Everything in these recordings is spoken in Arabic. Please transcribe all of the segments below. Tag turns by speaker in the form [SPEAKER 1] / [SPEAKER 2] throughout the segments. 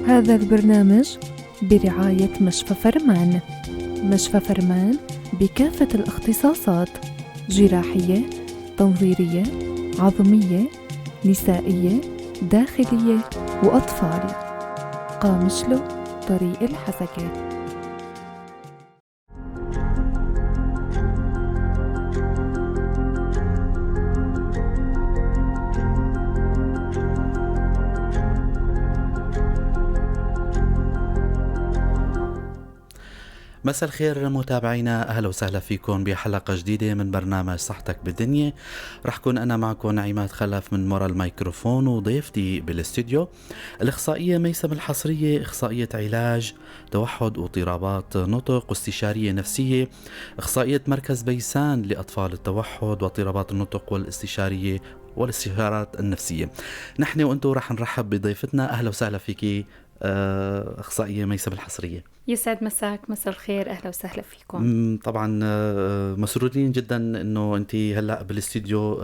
[SPEAKER 1] هذا البرنامج برعاية مشفى فرمان. مشفى فرمان بكافة الاختصاصات: جراحية، تنظيرية، عظمية، نسائية، داخلية وأطفال. قامشلو، طريق الحسكة.
[SPEAKER 2] مساء الخير متابعينا، أهلا وسهلا فيكم بحلقة جديدة من برنامج صحتك بالدنيا. رح كون أنا معكم نعيمات خلف من مرة الميكروفون، وضيفتي بالاستوديو الإخصائية ميسم الحصرية، إخصائية علاج توحد واضطرابات نطق واستشارية نفسية، إخصائية مركز بيسان لأطفال التوحد واضطرابات النطق والاستشارية والاستشارات النفسية. نحن وأنتو رح نرحب بضيفتنا. أهلا وسهلا فيكي إخصائية ميسم الحصرية.
[SPEAKER 3] يسعد مساك، مساء الخير، أهلا وسهلا فيكم.
[SPEAKER 2] طبعا مسرورين جدا انه انت هلا بالاستديو.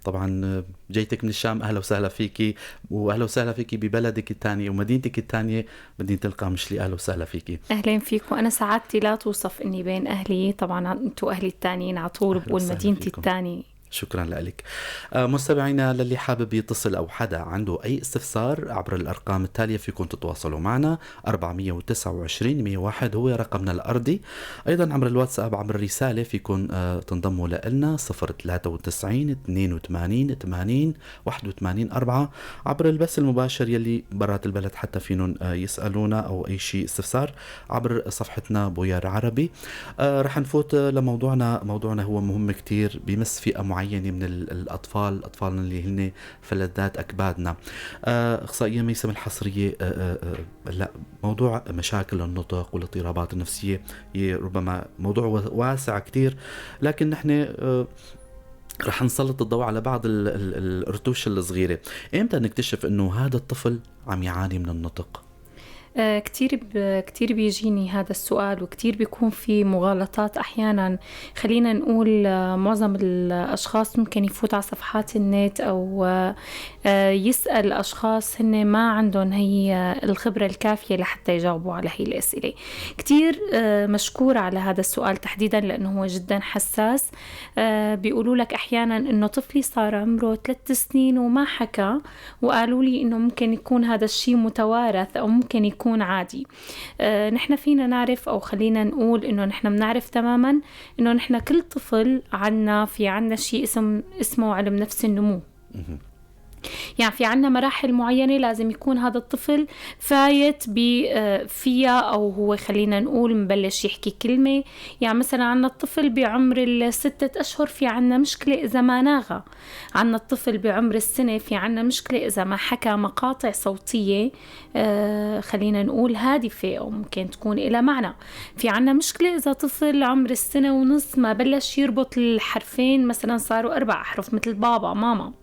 [SPEAKER 2] طبعا جيتك من الشام، اهلا وسهلا فيكي، واهلا وسهلا فيكي ببلدك الثاني ومدينتك الثانية مدينة القامشلي. اهلا وسهلا فيكي.
[SPEAKER 3] اهلين فيكم. انا سعادتي لا توصف اني بين اهلي، طبعا انتوا اهلي الثانيين على طول، بقول مدينتي الثانية.
[SPEAKER 2] شكرا لك. مستمعينا، للي حابب يتصل أو حدا عنده أي استفسار عبر الأرقام التالية فيكم تتواصلوا معنا. 429 101 هو رقمنا الأرضي. أيضا عبر الواتساب عبر الرسالة فيكم تنضموا لنا 093 82 80 81 4. عبر البث المباشر يلي برات البلد حتى فينهم يسألونا أو أي شيء استفسار عبر صفحتنا بويار عربي. رح نفوت لموضوعنا. موضوعنا هو مهم كتير، بيمس فئة معينة من أطفالنا اللي هن فلذات أكبادنا. إخصائية ميسم الحصرية، لا، موضوع مشاكل النطق والاضطرابات النفسية ربما موضوع واسع كتير، لكن نحن رح نسلط الضوء على بعض الرتوش الصغيرة. إمتى نكتشف إنه هذا الطفل عم يعاني من النطق؟
[SPEAKER 3] كتير بيجيني هذا السؤال، وكتير بيكون في مغالطات أحيانا. خلينا نقول معظم الأشخاص ممكن يفوت على صفحات النت أو يسأل أشخاص هن ما عندهم هي الخبرة الكافية لحتى يجاوبوا على هي الأسئلة. كتير مشكور على هذا السؤال تحديدا لأنه هو جدا حساس. بيقولوا لك أحيانا إنه طفلي صار عمره 3 سنين وما حكى، وقالوا لي إنه ممكن يكون هذا الشيء متوارث أو ممكن يكون عادي. نحن فينا نعرف، أو خلينا نقول إنه نحن بنعرف تماما إنه نحن كل طفل عنا شيء اسمه علم نفس النمو. يعني في عنا مراحل معينة لازم يكون هذا الطفل فايت فيها، أو هو خلينا نقول مبلش يحكي كلمة. يعني مثلا عنا الطفل بعمر 6 أشهر في عنا مشكلة إذا ما ناغى. عنا الطفل بعمر 1 في عنا مشكلة إذا ما حكى مقاطع صوتية خلينا نقول هادفة أو ممكن تكون إلى معنى. في عنا مشكلة إذا طفل عمر 1.5 سنة ما بلش يربط الحرفين، مثلا صاروا 4 أحرف مثل بابا ماما.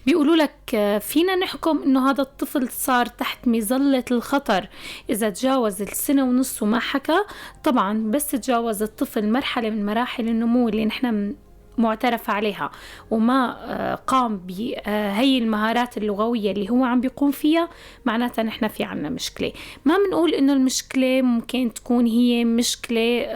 [SPEAKER 3] بيقولوا لك فينا نحكم إنه هذا الطفل صار تحت مظلة الخطر إذا تجاوز 1.5 سنة وما حكى. طبعا بس تجاوز الطفل مرحلة من مراحل النمو اللي نحن معترف عليها وما قام بهي المهارات اللغوية اللي هو عم بيقوم فيها، معناتها نحن في عنا مشكلة. ما بنقول إنه المشكلة ممكن تكون هي مشكلة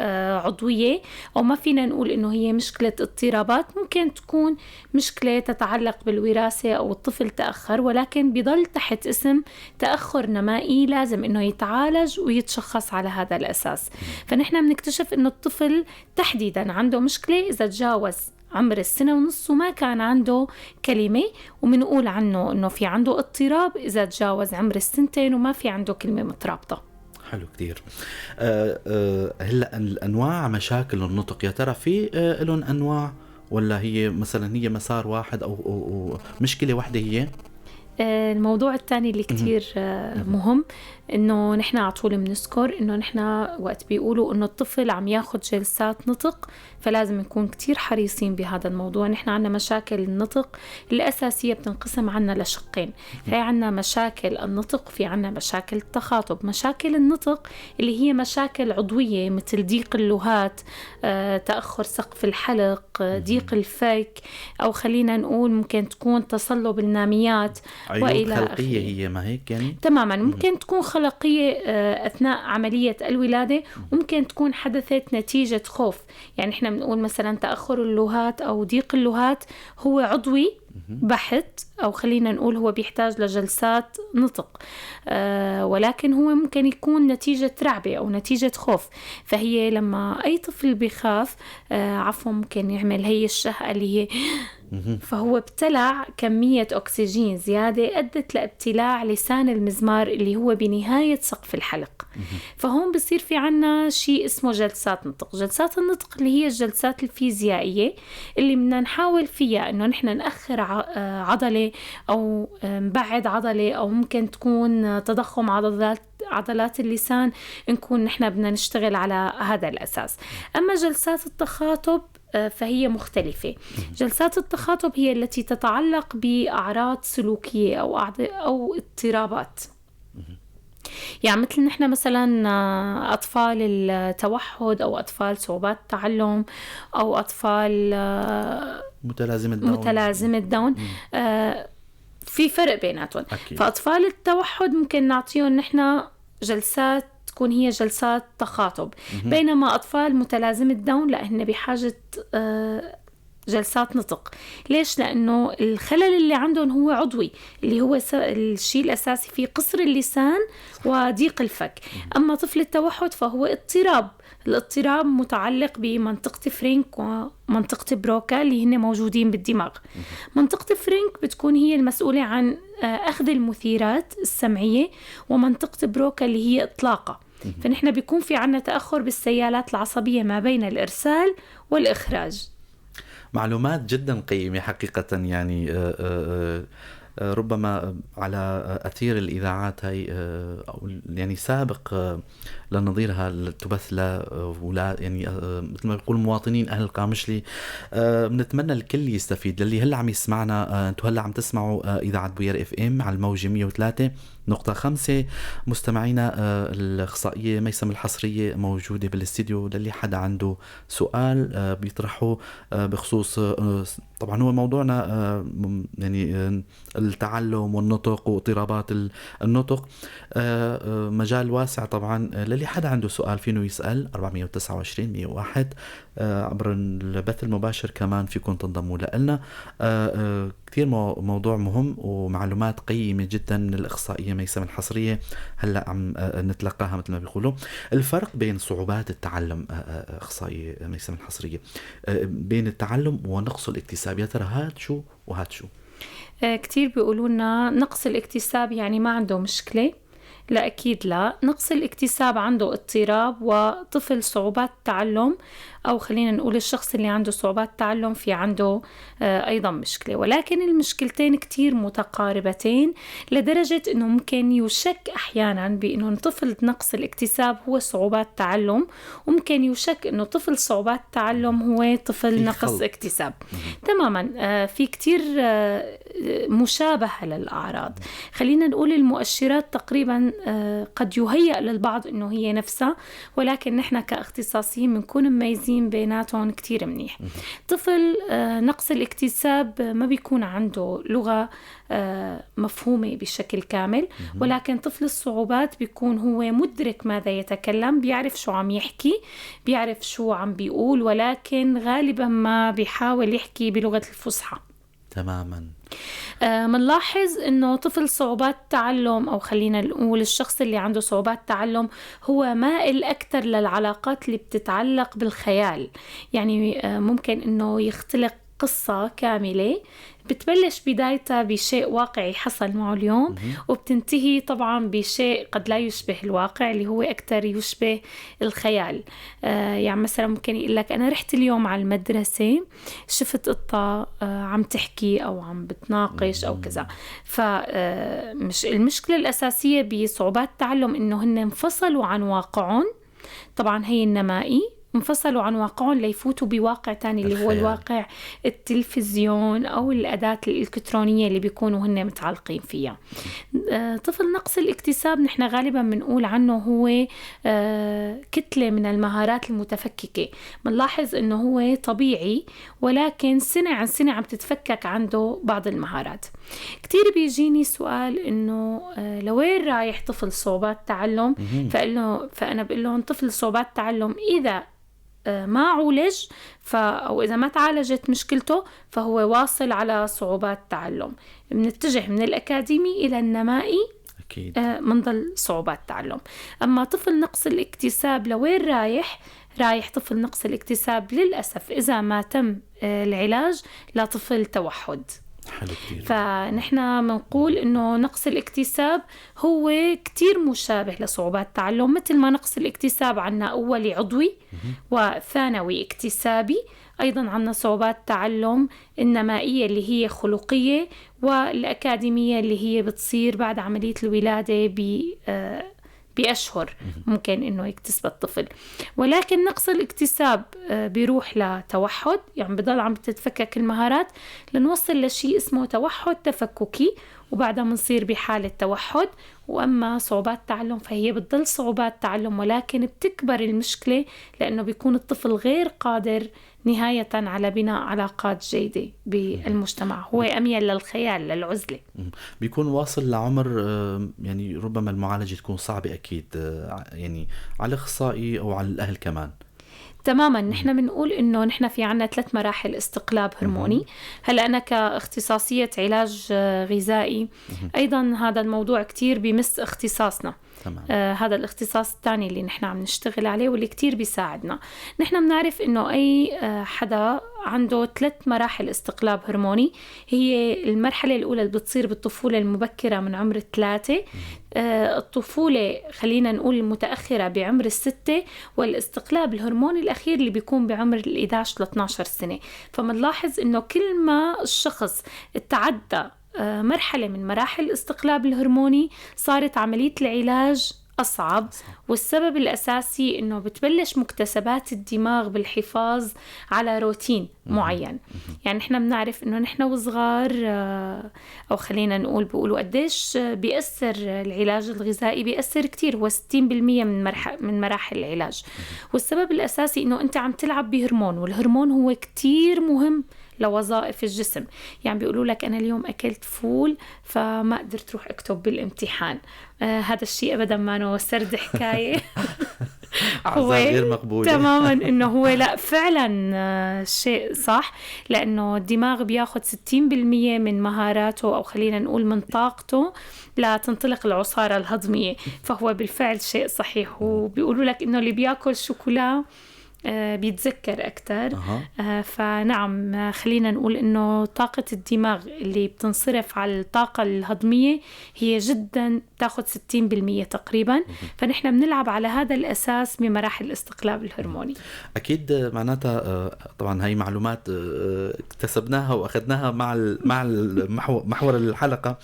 [SPEAKER 3] عضوية، أو ما فينا نقول إنه هي مشكلة اضطرابات. ممكن تكون مشكلة تتعلق بالوراثة أو الطفل تأخر، ولكن بيضل تحت اسم تأخر نمائي لازم إنه يتعالج ويتشخص على هذا الأساس. فنحن بنكتشف إنه الطفل تحديدا عنده مشكلة إذا تجاوز عمر 1.5 سنة وما كان عنده كلمة، ومنقول عنه إنه في عنده اضطراب إذا تجاوز عمر 2 سنين وما في عنده كلمة مترابطة.
[SPEAKER 2] حلو كتير. هلأ الأنواع مشاكل النطق يا ترى في لهم أنواع، ولا هي مثلا هي مسار واحد أو مشكلة واحدة هي؟
[SPEAKER 3] الموضوع الثاني اللي كتير مهم، إنه نحن على طول بنذكر إنه نحن وقت بيقولوا إنه الطفل عم ياخد جلسات نطق، فلازم نكون كتير حريصين بهذا الموضوع. نحن عنا مشاكل النطق الأساسية بتنقسم عنا لشقين، في عنا مشاكل النطق، في عنا مشاكل التخاطب. مشاكل النطق اللي هي مشاكل عضوية مثل ضيق اللغات، تأخر سقف الحلق، ضيق الفك، أو خلينا نقول ممكن تكون تصلب الناميات
[SPEAKER 2] عيوب خلقية هي، ما هيك يعني؟
[SPEAKER 3] تماما، ممكن تكون خلقية أثناء عملية الولادة، وممكن تكون حدثت نتيجة خوف. يعني إحنا بنقول مثلا تأخر اللغات أو ضيق اللغات هو عضوي بحت، أو خلينا نقول هو بيحتاج لجلسات نطق، ولكن هو ممكن يكون نتيجة رعبة أو نتيجة خوف. فهي لما أي طفل بيخاف ممكن يعمل هي الشهقة اللي هي فهو ابتلع كمية أكسجين زيادة أدت لابتلاع لسان المزمار اللي هو بنهاية سقف الحلق. فهون بصير في عنا شيء اسمه جلسات نطق. جلسات النطق اللي هي الجلسات الفيزيائية اللي بدنا نحاول فيها إنه نحن نأخر عضلة أو نبعد عضلة، أو ممكن تكون تضخم عضلات اللسان، نكون نحن بدنا نشتغل على هذا الأساس. أما جلسات التخاطب فهي مختلفة. جلسات التخاطب هي التي تتعلق بأعراض سلوكية أو اضطرابات. يعني مثل نحن مثلا أطفال التوحد، أو أطفال صعوبات التعلم، أو أطفال متلازمة داون. في فرق بيناتهم. فأطفال التوحد ممكن نعطيهم نحن جلسات تكون هي جلسات تخاطب، بينما أطفال متلازمة داون لا، هن بحاجة جلسات نطق. ليش؟ لأنه الخلل اللي عندهم هو عضوي، اللي هو الشيء الأساسي فيه قصر اللسان وضيق الفك. أما طفل التوحد فهو اضطراب. الاضطراب متعلق بمنطقة فرينك ومنطقة بروكا اللي هن موجودين بالدماغ. منطقة فرينك بتكون هي المسؤولة عن أخذ المثيرات السمعية، ومنطقة بروكا اللي هي إطلاقة. فنحن بيكون في عنا تأخر بالسيالات العصبية ما بين الإرسال والإخراج.
[SPEAKER 2] معلومات جدا قيمة حقيقة. يعني ربما على أثير الإذاعات هاي، أو يعني سابق لنظيرها تبث لأولاد، يعني مثل ما بيقول مواطنين أهل القامشلي. بنتمنى الكل يستفيد. للي هلا عم يسمعنا، انتوا هلا عم تسمعوا إذاعة بوير اف ام على الموجة 103.5. مستمعينا الإخصائية ميسم الحصرية موجودة بالاستديو، للي حدا عنده سؤال بيطرحه بخصوص، طبعا هو موضوعنا يعني التعلم والنطق واضطرابات النطق، مجال واسع طبعا. للي حدا عنده سؤال فينه يسأل 429-101 عبر البث المباشر. كمان فيكم تنضموا لنا. كثير موضوع مهم ومعلومات قيمة جدا من الإخصائية ميسم الحصرية هلأ عم نتلقاها مثل ما بيقولوا. الفرق بين صعوبات التعلم، إخصائية ميسم الحصرية، بين التعلم ونقص الاكتساب، يا ترى هاد شو وهاد شو؟
[SPEAKER 3] كتير بيقولوا لنا نقص الاكتساب يعني ما عنده مشكلة. لا، أكيد لا. نقص الاكتساب عنده اضطراب، وطفل صعوبات تعلم، أو خلينا نقول الشخص اللي عنده صعوبات تعلم في عنده أيضا مشكلة. ولكن المشكلتين كتير متقاربتين، لدرجة أنه ممكن يشك أحيانا بأنه طفل نقص الاكتساب هو صعوبات تعلم، وممكن يشك أنه طفل صعوبات تعلم هو طفل نقص اكتساب. تماما. في كتير مشابهة للأعراض. خلينا نقول المؤشرات تقريبا قد يهيأ للبعض أنه هي نفسها، ولكن نحن كاختصاصيين بنكون مميزين بيناتهم كتير منيح. طفل نقص الاكتساب ما بيكون عنده لغة مفهومة بشكل كامل، ولكن طفل الصعوبات بيكون هو مدرك ماذا يتكلم، بيعرف شو عم يحكي، بيعرف شو عم بيقول، ولكن غالبا ما بيحاول يحكي بلغة الفصحى.
[SPEAKER 2] تماما.
[SPEAKER 3] منلاحظ انه طفل صعوبات تعلم، او خلينا نقول الشخص اللي عنده صعوبات تعلم، هو مائل اكثر للعلاقات اللي بتتعلق بالخيال. يعني ممكن انه يختلق قصة كاملة بتبلش بدايتها بشيء واقعي حصل معه اليوم، وبتنتهي طبعا بشيء قد لا يشبه الواقع اللي هو أكتر يشبه الخيال. يعني مثلا ممكن يقول لك أنا رحت اليوم على المدرسة شفت قطة عم تحكي أو عم بتناقش أو كذا. فمش المشكلة الأساسية بصعوبات التعلم إنه هن انفصلوا عن واقعهم. طبعا هي النمائي انفصلوا عن واقعهم ليفوتوا بواقع تاني اللي هو الواقع التلفزيون أو الأداة الإلكترونية اللي بيكونوا هن متعلقين فيها. طفل نقص الاكتساب نحن غالبا بنقول عنه هو كتلة من المهارات المتفككة. بنلاحظ إنه هو طبيعي ولكن سنة عن سنة عم تتفكك عنده بعض المهارات. كتير بيجيني سؤال إنه لوين رايح طفل صعوبات تعلم؟ فأنا بقول لهم طفل صعوبات تعلم إذا ما عولج أو إذا ما تعالجت مشكلته فهو واصل على صعوبات تعلم. بنتجه من الأكاديمي إلى النمائي أكيد. منضل صعوبات تعلم. أما طفل نقص الاكتساب لوين رايح طفل نقص الاكتساب للأسف إذا ما تم العلاج لطفل توحد. فنحن منقول إنه نقص الاكتساب هو كتير مشابه لصعوبات التعلم، مثل ما نقص الاكتساب عنا أولي عضوي وثانوي اكتسابي، أيضا عنا صعوبات تعلم النمائية اللي هي خلقية، والأكاديمية اللي هي بتصير بعد عملية الولادة بأشهر ممكن إنه يكتسب الطفل. ولكن نقص الاكتساب بيروح لتوحد، يعني بضل عم تتفكك المهارات لنوصل لشيء اسمه توحد تفككي، وبعدها منصير بحالة توحد. وأما صعوبات تعلم فهي بتضل صعوبات تعلم ولكن بتكبر المشكلة لأنه بيكون الطفل غير قادر نهاية على بناء علاقات جيدة بالمجتمع، هو أميل للخيال للعزلة.
[SPEAKER 2] بيكون واصل لعمر يعني ربما المعالجة تكون صعبة أكيد، يعني على الأخصائي أو على الأهل كمان.
[SPEAKER 3] تماما. نحن بنقول إنه نحن في عنا 3 مراحل استقلاب هرموني. هلأ أنا كاختصاصية علاج غذائي أيضا هذا الموضوع كتير بيمس اختصاصنا. هذا الاختصاص الثاني اللي نحن عم نشتغل عليه واللي كتير بيساعدنا. نحن بنعرف إنه أي حدا عنده 3 مراحل استقلاب هرموني. هي المرحلة الأولى اللي بتصير بالطفولة المبكرة من عمر 3، الطفولة خلينا نقول المتأخرة بعمر 6، والاستقلاب الهرموني الأخير اللي بيكون بعمر 11 ل 12 سنة. فمنلاحظ إنه كل ما الشخص تعدى مرحلة من مراحل الاستقلاب الهرموني صارت عملية العلاج أصعب. والسبب الأساسي إنه بتبلش مكتسبات الدماغ بالحفاظ على روتين معين. يعني نحن بنعرف إنه نحن وصغار أو خلينا نقول بيقولوا قديش بيأثر العلاج الغذائي، بيأثر كتير، هو 60% من مراحل العلاج. والسبب الأساسي إنه أنت عم تلعب بهرمون، والهرمون هو كتير مهم لوظائف الجسم. يعني بيقولوا لك أنا اليوم أكلت فول فما قدرت روح أكتب بالامتحان. هذا الشيء أبدا ما نو سرد حكاية.
[SPEAKER 2] هو غير مقبولة
[SPEAKER 3] تماما إنه هو لا فعلا شيء صح، لأنه الدماغ بياخد 60% من مهاراته أو خلينا نقول من طاقته لا تنطلق العصارة الهضمية. فهو بالفعل شيء صحيح. وبيقولوا لك إنه اللي بياكل شوكولا بيتذكر أكتر. فنعم خلينا نقول إنه طاقة الدماغ اللي بتنصرف على الطاقة الهضمية هي جدا تاخد 60% تقريبا. فنحن بنلعب على هذا الأساس بمراحل الاستقلاب الهرموني.
[SPEAKER 2] أكيد معناتها طبعا هاي معلومات اكتسبناها وأخذناها مع محور الحلقة.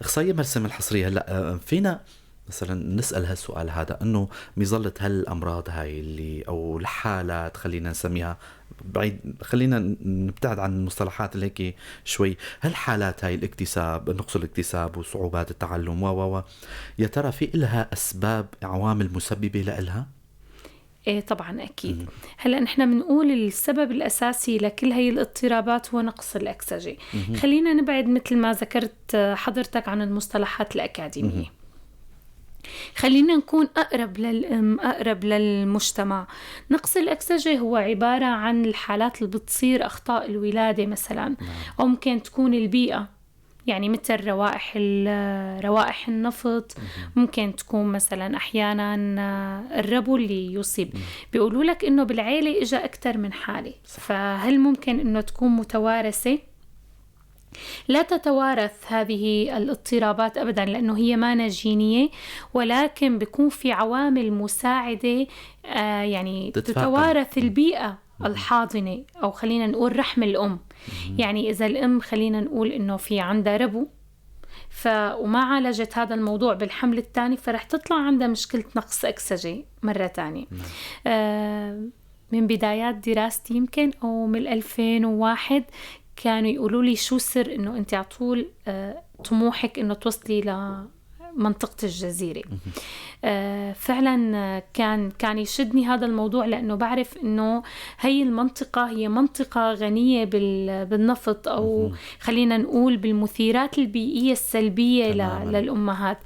[SPEAKER 2] أخصائية مرسم الحصرية، هلا فينا مثلا نسأل هالسؤال هذا إنه مظلة هالأمراض هاي اللي أو الحالات خلينا نسميها بعيد، خلينا نبتعد عن المصطلحات اللي هيك شوي، هالحالات هاي الاكتساب، نقص الاكتساب وصعوبات التعلم يا ترى في إلها أسباب عوامل مسببة لإلها؟
[SPEAKER 3] إيه طبعا أكيد. هلأ نحن بنقول السبب الأساسي لكل هاي الاضطرابات هو نقص الأكسجة. خلينا نبعد مثل ما ذكرت حضرتك عن المصطلحات الأكاديمية. خلينا نكون أقرب للأم، أقرب للمجتمع. نقص الأكسجة هو عبارة عن الحالات اللي بتصير أخطاء الولادة مثلا، أو ممكن تكون البيئة يعني مثل روائح النفط، ممكن تكون مثلا أحيانا الربو اللي يصيب. بيقولوا لك إنه بالعيلة إجا أكتر من حالة، فهل ممكن إنه تكون متوارثة؟ لا تتوارث هذه الاضطرابات أبدا، لأنه هي ما جينية، ولكن بيكون في عوامل مساعدة يعني تتوارث البيئة الحاضنة، أو خلينا نقول رحم الأم. يعني إذا الأم خلينا نقول إنه في عندها ربو وما عالجت هذا الموضوع بالحمل الثاني، فرح تطلع عندها مشكلة نقص أكسجة مرة تانية. من بدايات دراستي يمكن أو من 2001 كانوا يقولوا لي شو سر إنه أنت على طول طموحك إنه توصلي لمنطقة الجزيرة. فعلا كان يشدني هذا الموضوع، لأنه بعرف إنه هي المنطقة هي منطقة غنية بالنفط، أو خلينا نقول بالمثيرات البيئية السلبية للأمهات.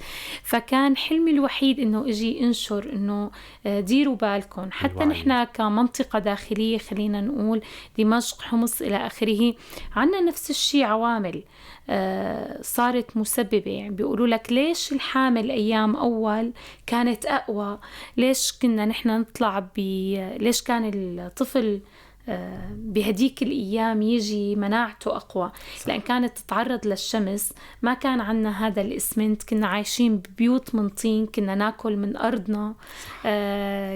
[SPEAKER 3] فكان حلمي الوحيد إنه أجي أنشر إنه ديروا بالكم، حتى نحن كمنطقة داخلية خلينا نقول دمشق، حمص إلى آخره، عنا نفس الشيء عوامل صارت مسببة. يعني بيقولوا لك ليش الحامل أيام أول كانت أقوى، ليش كنا نحن نطلع ليش كان الطفل بهديك الأيام يجي مناعته أقوى؟ لأن كانت تتعرض للشمس، ما كان عنا هذا الإسمنت، كنا عايشين ببيوت من طين، كنا ناكل من أرضنا،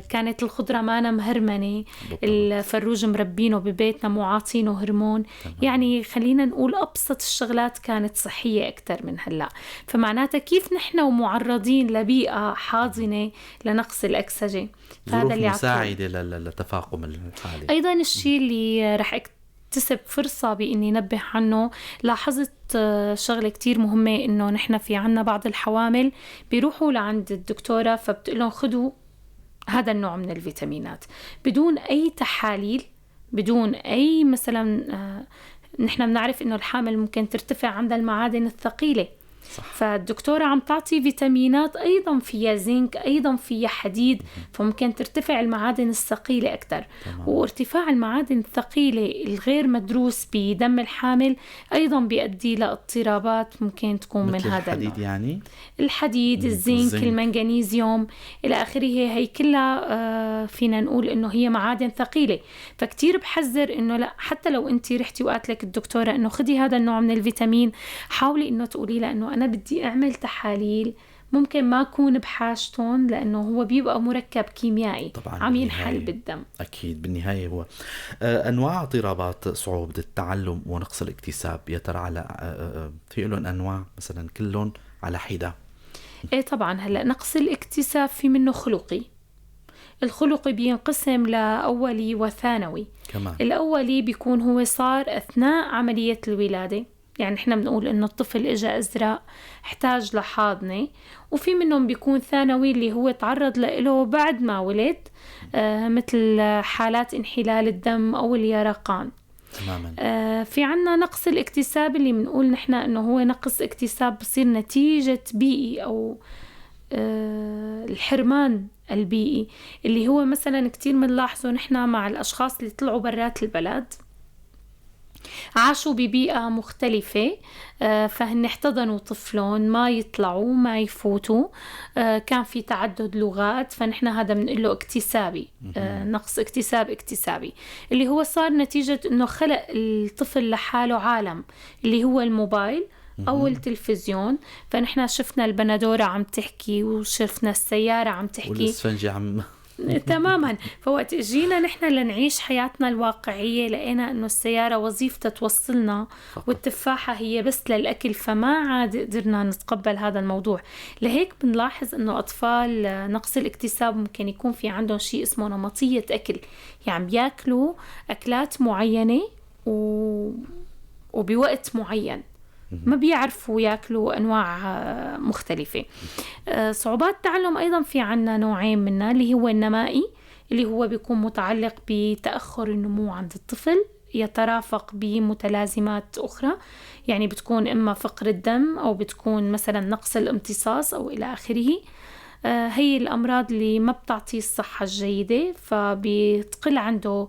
[SPEAKER 3] كانت الخضرة مانا مهرمنة، الفروج مربينه ببيتنا، معاطينه هرمون. يعني خلينا نقول أبسط الشغلات كانت صحية أكتر من هلأ. فمعناتها كيف نحن ومعرضين لبيئة حاضنة لنقص الأكسجة،
[SPEAKER 2] فهذا اللي مساعدة للتفاقم الحالي.
[SPEAKER 3] أيضا الشيء اللي رح اكتسب فرصة بإني نبه عنه، لاحظت شغلة كتير مهمة، إنه نحن في عنا بعض الحوامل بيروحوا لعند الدكتورة، فبتقلهم خدوا هذا النوع من الفيتامينات بدون أي تحاليل، بدون أي مثلا نحن بنعرف إنه الحامل ممكن ترتفع عندها المعادن الثقيلة. صح. فالدكتورة عم تعطي فيتامينات أيضا فيها زنك، أيضا فيها حديد، فممكن ترتفع المعادن الثقيلة أكتر. وارتفاع المعادن الثقيلة الغير مدروس بدم الحامل أيضا بيؤدي لاضطرابات ممكن تكون من هذا
[SPEAKER 2] الحديد
[SPEAKER 3] النوع.
[SPEAKER 2] يعني
[SPEAKER 3] الحديد، الزنك، المنغنيزيوم إلى آخره، هي كلها فينا نقول إنه هي معادن ثقيلة. فكتير بحذر إنه لا، حتى لو أنت رحتي وقالت لك الدكتورة إنه خدي هذا النوع من الفيتامين، حاولي إنه تقولي لها إنه أنا بدي أعمل تحاليل، ممكن ما أكون بحاجتهم، لأنه هو بيبقى مركب كيميائي طبعاً عم ينحل بالدم.
[SPEAKER 2] أكيد بالنهاية هو أنواع اضطرابات صعوبة التعلم ونقص الاكتساب، يا ترى على في لهم أنواع مثلا كلهم على حدة؟
[SPEAKER 3] إيه طبعاً. هلأ نقص الاكتساب في منه خلقي. الخلقي بينقسم لأولي وثانوي
[SPEAKER 2] كمان.
[SPEAKER 3] الأولي بيكون هو صار أثناء عملية الولادة، يعني إحنا بنقول إنه الطفل إجا أزرق احتاج لحاضنة. وفي منهم بيكون ثانوي اللي هو تعرض له بعد ما ولد، مثل حالات انحلال الدم أو اليرقان.
[SPEAKER 2] تماما.
[SPEAKER 3] في عنا نقص الاكتساب اللي بنقول نحن إنه هو نقص اكتساب بصير نتيجة بيئي أو الحرمان البيئي، اللي هو مثلا كتير منلاحظه نحن مع الأشخاص اللي طلعوا برات البلد، عاشوا ببيئة مختلفة، فهن احتضنوا طفلون، ما يطلعوا ما يفوتوا، كان في تعدد لغات، فنحن هذا بنقول له اكتسابي، نقص اكتسابي اللي هو صار نتيجة انه خلق الطفل لحاله عالم اللي هو الموبايل أو التلفزيون. فنحن شفنا البندورة عم تحكي، وشفنا السيارة عم تحكي،
[SPEAKER 2] والإسفنجي عم
[SPEAKER 3] تماما. فوقت جينا نحن لنعيش حياتنا الواقعية، لقينا إنه السيارة وظيفتها توصلنا والتفاحة هي بس للأكل، فما عاد قدرنا نتقبل هذا الموضوع. لهيك بنلاحظ إنه أطفال نقص الاكتساب ممكن يكون في عندهم شيء اسمه نمطية أكل، يعني بياكلوا أكلات معينة وبوقت معين، ما بيعرفوا ياكلوا أنواع مختلفة. صعوبات التعلم أيضا في عنا نوعين منها، اللي هو النمائي اللي هو بيكون متعلق بتأخر النمو عند الطفل، يترافق بمتلازمات أخرى، يعني بتكون إما فقر الدم أو بتكون مثلا نقص الامتصاص أو إلى آخره. هي الأمراض اللي ما بتعطي الصحة الجيدة، فبيقل عنده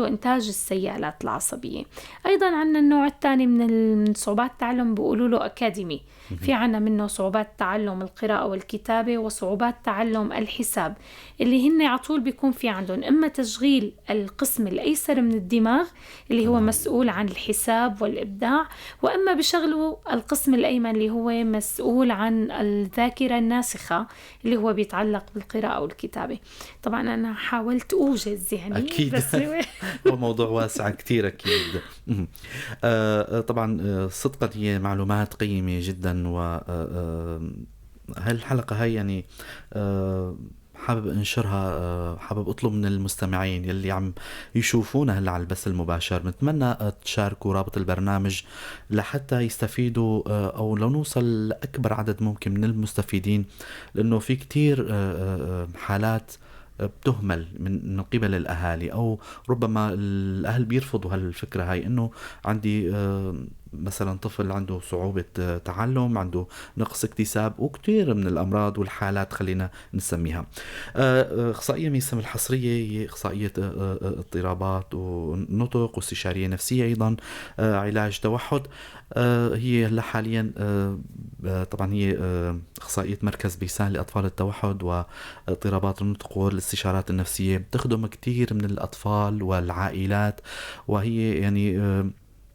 [SPEAKER 3] إنتاج السيالات العصبية. أيضا عنا النوع الثاني من صعوبات التعلم بيقولوا له أكاديمي. في عنا منه صعوبات تعلم القراءة والكتابة وصعوبات تعلم الحساب، اللي هن عطول بيكون في عندهم إما تشغيل القسم الأيسر من الدماغ اللي هو مسؤول عن الحساب والإبداع، وإما بشغلوا القسم الأيمن اللي هو مسؤول عن الذاكرة الناسخة اللي هو بيتعلق بالقراءة والكتابة. طبعا أنا حاولت أوجز يعني
[SPEAKER 2] أكيد.
[SPEAKER 3] بس
[SPEAKER 2] هو موضوع واسع كتير أكيد. طبعا صدقا هي معلومات قيمة جدا، وهالحلقة هاي يعني حابب انشرها، حابب اطلب من المستمعين يلي عم يشوفونا هلا على البث المباشر، نتمنى تشاركوا رابط البرنامج لحتى يستفيدوا، او لو نوصل لاكبر عدد ممكن من المستفيدين، لانه في كتير حالات بتهمل من قبل الأهالي، أو ربما الأهل بيرفضوا هالفكرة هاي، إنه عندي مثلا طفل عنده صعوبة تعلم، عنده نقص اكتساب، وكتير من الأمراض والحالات خلينا نسميها. أخصائية ميسم الحصرية هي أخصائية اضطرابات ونطق واستشارية نفسية، أيضا علاج توحد. هي هلا حاليا طبعا هي أخصائية مركز بيسان لأطفال التوحد واضطرابات النطق والاستشارات النفسية، بتخدم كتير من الأطفال والعائلات، وهي يعني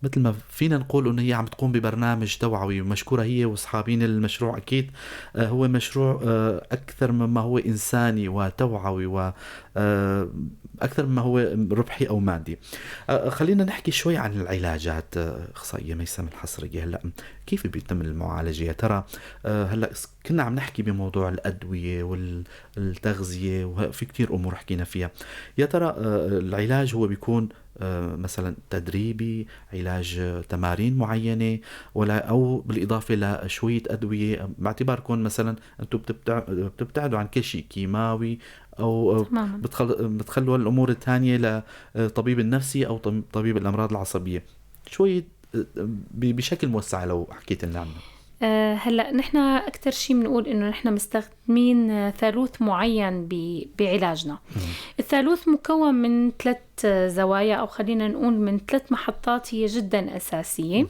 [SPEAKER 2] مثل ما فينا نقول انه هي عم تقوم ببرنامج توعوي، ومشكورة هي واصحابين المشروع. اكيد هو مشروع اكثر مما هو انساني وتوعوي، واكثر مما هو ربحي او مادي. خلينا نحكي شوي عن العلاجات. اخصائية ميسم الحصرية، هلا كيف بيتم المعالجة يا ترى؟ هلا كنا عم نحكي بموضوع الأدوية والتغذية، وفي كتير امور حكينا فيها. يا ترى العلاج هو بيكون مثلا تدريبي، علاج تمارين معينة، ولا أو بالإضافة لشوية أدوية، باعتباركم مثلا أنتم بتبتعدوا عن كل شيء كيماوي، أو بتخلوا الأمور الثانية لطبيب النفسي أو طبيب الأمراض العصبية؟ شوية بشكل موسع لو حكيت لنا عنه.
[SPEAKER 3] هلأ نحن أكتر شيء بنقول إنه نحن مستخدمين ثالوث معين بعلاجنا. الثالوث مكون من 3 زوايا، أو خلينا نقول من 3 محطات هي جدا أساسية.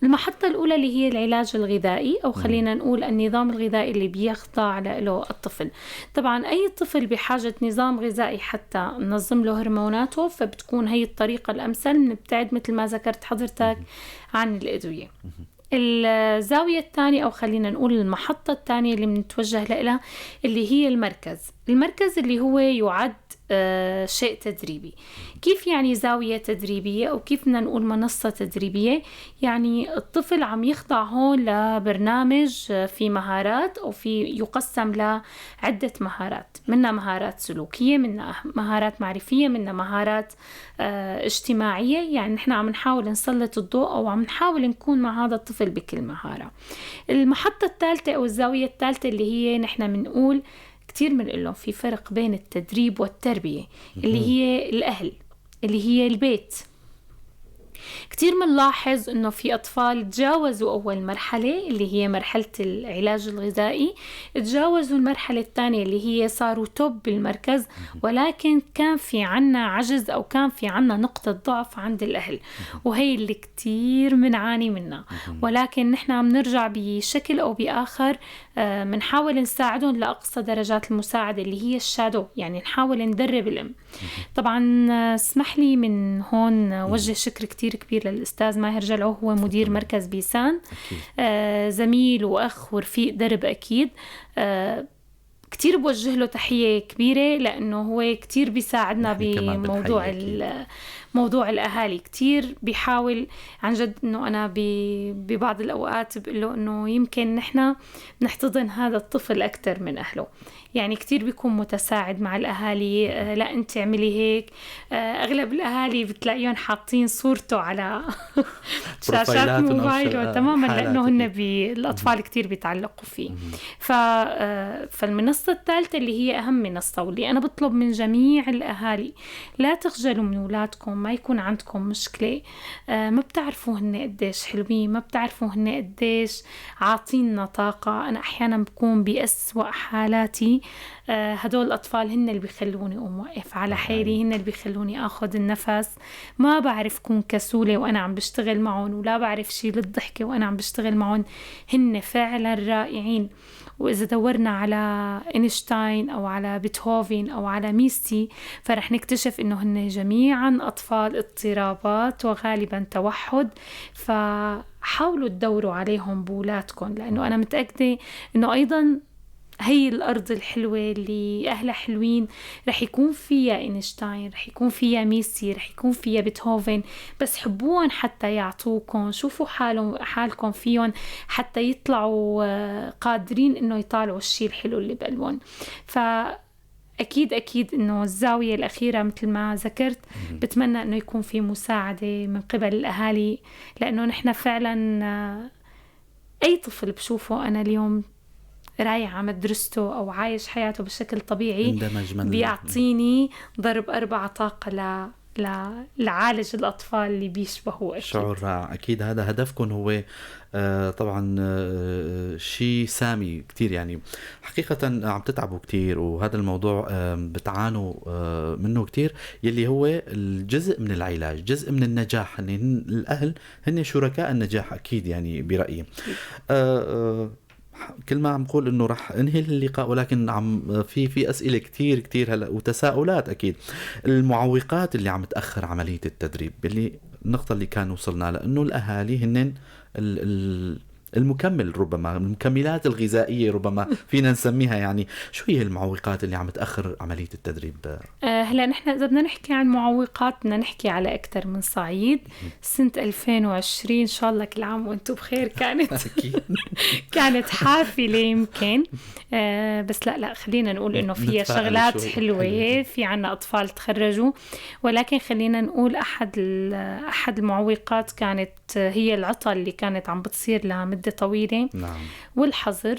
[SPEAKER 3] المحطة الأولى اللي هي العلاج الغذائي، أو خلينا نقول النظام الغذائي اللي بيخضع له الطفل. طبعا أي طفل بحاجة نظام غذائي حتى ننظم له هرموناته، فبتكون هي الطريقة الأمثل، نبتعد مثل ما ذكرت حضرتك عن الأدوية. الزاوية الثانية، أو خلينا نقول المحطة الثانية اللي بنتوجه لها، اللي هي المركز اللي هو يعد شيء تدريبي. كيف يعني زاوية تدريبية، أو كيف بدنا نقول منصة تدريبية؟ يعني الطفل عم يخضع هون لبرنامج في مهارات، أو في يقسم لعدة مهارات، منها مهارات سلوكية، منها مهارات معرفية، منها مهارات اجتماعية. يعني نحن عم نحاول نسلط الضوء، أو عم نحاول نكون مع هذا الطفل بكل مهارة. المحطة الثالثة أو الزاوية الثالثة اللي هي نحن بنقول كتير بنقول لهم في فرق بين التدريب والتربية، اللي هي الأهل، اللي هي البيت. كتير منلاحظ إنه في أطفال تجاوزوا أول مرحلة اللي هي مرحلة العلاج الغذائي، تجاوزوا المرحلة الثانية اللي هي صاروا توب بالمركز، ولكن كان في عنا عجز، أو كان في عنا نقطة ضعف عند الأهل، وهي اللي كتير منعاني منها. ولكن نحن عم نرجع بشكل أو بآخر منحاول نساعدهم لأقصى درجات المساعدة اللي هي الشادو، يعني نحاول ندرب الأم. طبعا اسمح لي من هون وجه شكر كتير كبير للأستاذ ماهر جلعو، هو مدير مركز بيسان، زميل وأخ ورفيق درب أكيد. كتير بوجه له تحية كبيرة، لأنه هو كتير بيساعدنا بموضوع موضوع الأهالي. كتير بيحاول عن جد إنه أنا ببعض الأوقات بقول له إنه يمكن نحنا نحتضن هذا الطفل أكتر من أهله. يعني كتير بيكون متساعد مع الأهالي. لا أنت اعملي هيك. أغلب الأهالي بتلاقيهم حاطين صورته على شاشات موبايل تماما، لأنه هن الأطفال كتير بيتعلقوا فيه. فالمنصة القصة الثالثة اللي هي أهم من الصولي، أنا بطلب من جميع الأهالي لا تخجلوا من أولادكم، ما يكون عندكم مشكلة. ما بتعرفوا هن قديش حلوين، ما بتعرفوا هن قديش عاطيننا طاقة. أنا أحيانا بكون بأسوأ حالاتي هدول الأطفال هن اللي بيخلوني أقوم وقف على حيلي، هن اللي بيخلوني أخذ النفس. ما بعرف كون كسولة وأنا عم بشتغل معهم، ولا بعرف شيء للضحكة وأنا عم بشتغل معهم. هن فعلا رائعين. وإذا دورنا على إينشتاين أو على بيتهوفن أو على ميستي فرح نكتشف إنه هن جميعا أطفال اضطرابات وغالبا توحد. فحاولوا تدوروا عليهم بولادكم، لأنه أنا متأكدة إنه أيضا هي الأرض الحلوة اللي أهلها حلوين رح يكون فيها إينشتاين، رح يكون فيها ميسي، رح يكون فيها بيتهوفن، بس حبوهم حتى يعطوكم، شوفوا حالكم فيهم حتى يطلعوا قادرين إنه يطالعوا الشيء الحلو اللي بقلبهم. أكيد إنه الزاوية الأخيرة مثل ما ذكرت بتمنى إنه يكون في مساعدة من قبل الأهالي، لأنه نحن فعلا أي طفل بشوفه أنا اليوم رايح على مدرسته أو عايش حياته بشكل طبيعي بيعطيني ضرب 4 طاقة لعالج الأطفال اللي بيشبهوا.
[SPEAKER 2] شعور رائع. أكيد هذا هدفكم هو طبعا شيء سامي كتير، يعني حقيقة عم تتعبوا كتير، وهذا الموضوع بتعانوا منه كتير، يلي هو الجزء من العلاج، جزء من النجاح. الأهل هن شركاء النجاح أكيد، يعني برأيي. كل ما عم قول انه رح انهي اللقاء، ولكن عم في اسئله كتير هلا وتساؤلات. اكيد المعوقات اللي عم تاخر عمليه التدريب، اللي النقطه اللي كان وصلنا لانه الاهالي هن المكمل، ربما المكملات الغذائيه ربما فينا نسميها. يعني شو هي المعوقات اللي عم تاخر عمليه التدريب؟
[SPEAKER 3] هلا نحن اذا بدنا نحكي عن معوقات بدنا نحكي على اكثر من صعيد. سنه 2020 ان شاء الله كل عام وانتم بخير كانت حافله يمكن، بس لا خلينا نقول انه فيها شغلات حلوه، في عنا اطفال تخرجوا، ولكن خلينا نقول احد المعوقات كانت هي العطل اللي كانت عم بتصير لها مدة طويلة.
[SPEAKER 2] نعم.
[SPEAKER 3] والحظر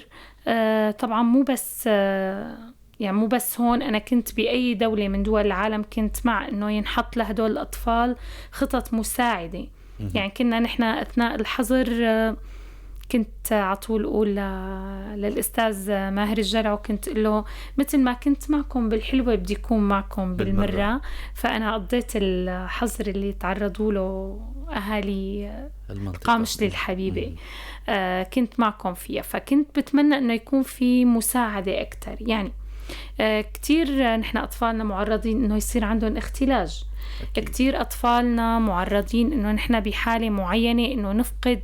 [SPEAKER 3] طبعا مو بس هون. أنا كنت بأي دولة من دول العالم كنت مع إنه ينحط لهدول الأطفال خطط مساعدة. يعني كنا نحن أثناء الحظر كنت عطول أقول للأستاذ ماهر الجرع، وكنت له مثل ما كنت معكم بالحلوة بدي أكون معكم بالمرة. فأنا قضيت الحظر اللي تعرضوا له أهالي قامشلي الحبيبة كنت معكم فيها. فكنت بتمنى أنه يكون في مساعدة أكتر. يعني كتير نحن أطفالنا معرضين أنه يصير عندهم اختلاج. كتير أطفالنا معرضين أنه نحن بحالة معينة أنه نفقد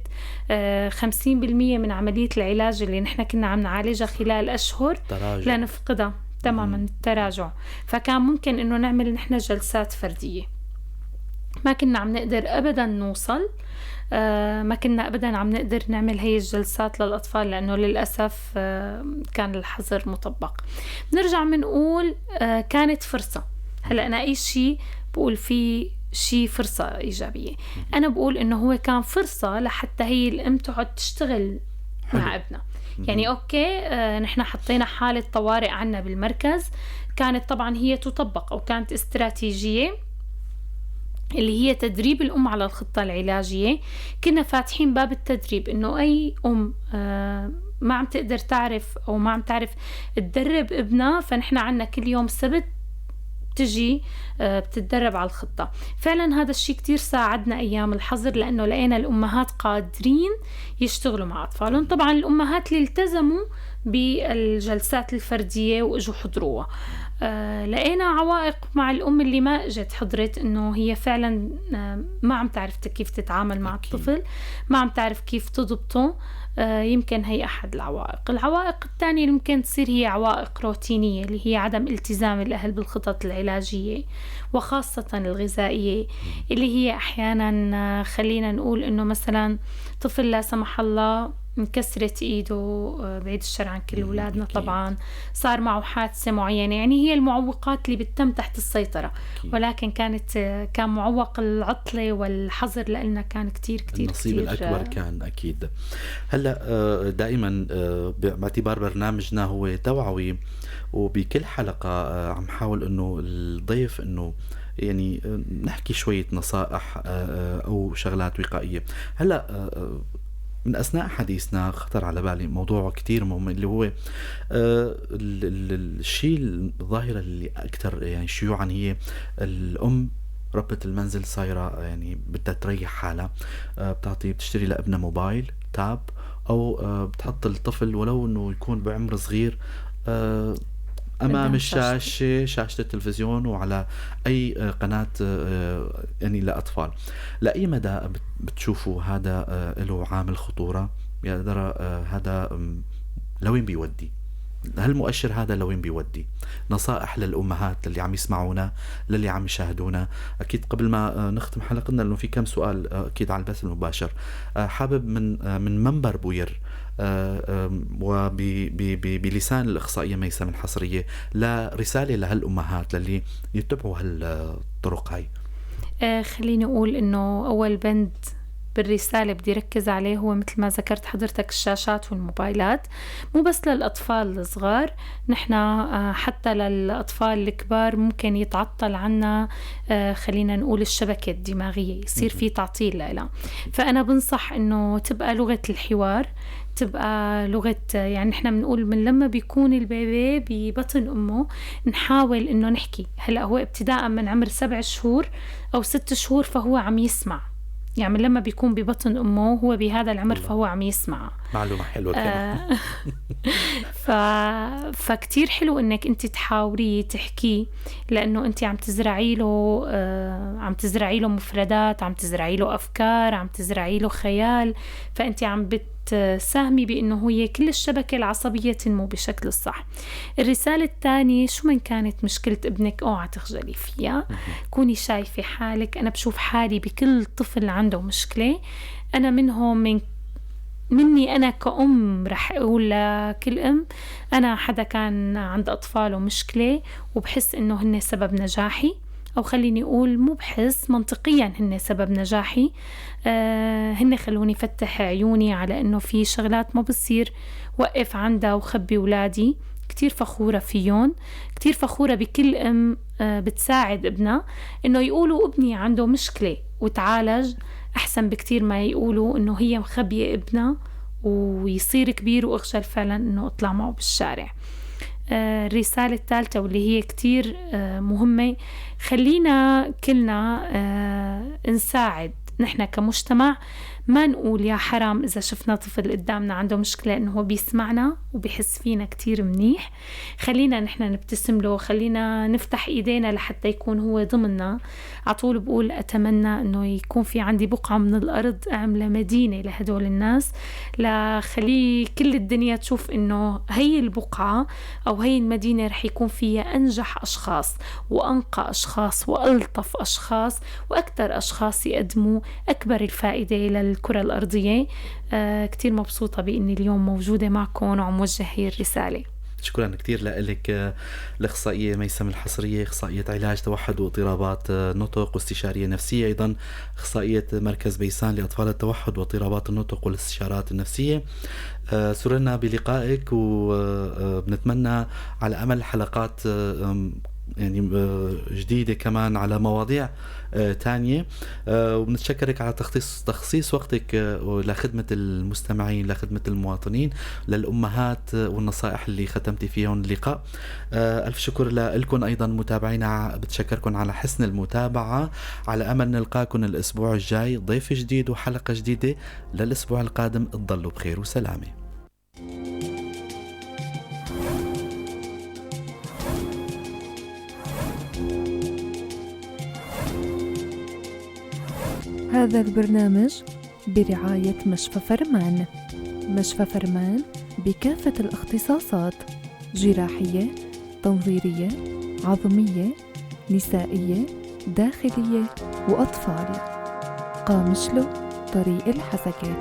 [SPEAKER 3] 50% من عملية العلاج اللي نحن كنا عم نعالجها خلال أشهر لنفقدها تماما، التراجع. فكان ممكن أنه نعمل نحن جلسات فردية، ما كنا عم نقدر أبدا نوصل، ما كنا أبدا عم نقدر نعمل هي الجلسات للأطفال لأنه للأسف كان الحظر مطبق. نرجع منقول كانت فرصة. هلأ أنا أي شيء بقول فيه شيء فرصة إيجابية. أنا بقول إنه هو كان فرصة لحتى هي الأم تقعد تشتغل مع ابنها. يعني أوكي نحن حطينا حالة طوارئ عنا بالمركز، كانت طبعا هي تطبق أو كانت استراتيجية اللي هي تدريب الأم على الخطة العلاجية. كنا فاتحين باب التدريب إنه أي أم ما عم تقدر تعرف أو ما عم تعرف تدرب ابنها، فنحن عنا كل يوم سبت تجي بتتدرب على الخطة. فعلا هذا الشيء كتير ساعدنا أيام الحظر، لأنه لقينا الأمهات قادرين يشتغلوا مع أطفالهم. طبعا الأمهات اللي التزموا بالجلسات الفردية وإجوا حضروها. لقينا عوائق مع الأم اللي ما اجت حضرت، إنه هي فعلا ما عم تعرف كيف تتعامل مع الطفل، ما عم تعرف كيف تضبطه. يمكن هي أحد العوائق الثانية اللي ممكن تصير هي عوائق روتينية، اللي هي عدم التزام الأهل بالخطط العلاجية وخاصة الغذائية، اللي هي أحيانا خلينا نقول إنه مثلا طفل لا سمح الله انكسرت ايده، بعيد الشر عن كل اولادنا طبعا، صار معه حادثه معينه، يعني هي المعوقات اللي بتتم تحت السيطره. ولكن كان معوق العطله والحظر لنا كان كتير
[SPEAKER 2] النصيب الاكبر كان اكيد. هلا دائما باعتبار برنامجنا هو توعوي، وبكل حلقه عم حاول انه الضيف انه يعني نحكي شويه نصائح او شغلات وقائيه. هلا من أثناء حديثنا خطر على بالي موضوع كتير مهم، اللي هو الشيء الظاهرة اللي أكثر يعني شيوعا هي الأم ربة المنزل صايرة يعني بدها تريح حالها، بتشتري لابنها موبايل تاب، أو بتحط الطفل ولو أنه يكون بعمر صغير أمام شاشة التلفزيون وعلى أي قناة يعني لأطفال. لأي مدى بتشوفوا هذا له عامل خطورة؟ يا ترى هذا لوين بيودي؟ هل مؤشر هذا لوين بيودي؟ نصائح للأمهات اللي عم يسمعونا، للي عم يشاهدونا. أكيد قبل ما نختم حلقتنا لأنه في كم سؤال أكيد على البث المباشر، حابب من منبر بوير وبلسان الإخصائية ميسم الحصرية لرسالة لهالأمهات للي يتبعوا هالطرق هاي.
[SPEAKER 3] خليني أقول إنه أول بند بالرسالة بدي ركز عليه هو مثل ما ذكرت حضرتك الشاشات والموبايلات، مو بس للأطفال الصغار، نحنا حتى للأطفال الكبار ممكن يتعطل عنا خلينا نقول الشبكة الدماغية، يصير في تعطيل لها. فأنا بنصح إنه تبقى لغة الحوار، تبقى لغة يعني نحنا بنقول من لما بيكون البيبي ببطن أمه نحاول إنه نحكي. هلأ هو ابتداء من عمر 7 شهور أو 6 شهور فهو عم يسمع، يعني من لما بيكون ببطن أمه هو بهذا العمر فهو عم يسمع.
[SPEAKER 2] معلومة حلوة كمان.
[SPEAKER 3] فكتير حلو إنك أنت تحاوري تحكي، لأنه أنت عم تزرعي له مفردات، عم تزرعي له أفكار، عم تزرعي له خيال، فأنت عم بتساهمي بأنه هي كل الشبكة العصبية تنمو بشكل الصح. الرسالة الثانية، شو من كانت مشكلة ابنك اوعى تخجلي فيها، كوني شايفة حالك. أنا بشوف حالي بكل طفل عنده مشكلة، أنا مني أنا كأم رح أقول لكل أم أنا حدا كان عند أطفاله مشكلة وبحس إنه هن سبب نجاحي، أو خليني أقول مو بحس، منطقيا هن سبب نجاحي. هن خلوني فتح عيوني على إنه في شغلات ما بصير وقف عندها وخبي ولادي. كتير فخورة فيهم، كتير فخورة بكل أم بتساعد ابنها إنه يقولوا ابني عنده مشكلة وتعالج، أحسن بكتير ما يقولوا إنه هي مخبية ابنها ويصير كبير وأخجل فعلا إنه أطلع معه بالشارع. الرسالة الثالثة واللي هي كتير مهمة، خلينا كلنا نساعد نحن كمجتمع، ما نقول يا حرام إذا شفنا طفل قدامنا عنده مشكلة إنه هو بيسمعنا وبيحس فينا كتير منيح. خلينا نحن نبتسم له، خلينا نفتح إيدينا لحتى يكون هو ضمننا. عطول بقول أتمنى إنه يكون في عندي بقعة من الأرض أعمل مدينة لهدول الناس، لخلي كل الدنيا تشوف إنه هي البقعة أو هي المدينة رح يكون فيها أنجح أشخاص وأنقى أشخاص وألطف أشخاص وأكثر أشخاص يقدموا أكبر الفائدة للكرة الأرضية. كتير مبسوطة بإني اليوم موجودة معكم وعم موجه هي الرسالة.
[SPEAKER 2] شكرا كتير لك الإخصائية ميسم الحصرية، إخصائية علاج توحد واضطرابات النطق واستشارية نفسية، أيضا إخصائية مركز بيسان لأطفال التوحد واضطرابات النطق والاستشارات النفسية. سررنا بلقائك وبنتمنى على أمل حلقات يعني جديدة كمان على مواضيع تانية، وبنتشكرك على تخصيص وقتك لخدمة المستمعين، لخدمة المواطنين، للأمهات والنصائح اللي ختمتي فيهم اللقاء. ألف شكر لكم أيضا متابعينا، بتشكركم على حسن المتابعة، على أمل نلقاكم الأسبوع الجاي ضيف جديد وحلقة جديدة للأسبوع القادم. تضلوا بخير وسلامة.
[SPEAKER 1] هذا البرنامج برعاية مشفى فرمان. مشفى فرمان بكافة الاختصاصات: جراحية، تنظيرية، عظمية، نسائية، داخلية وأطفال. قامشلو، طريق الحسكة.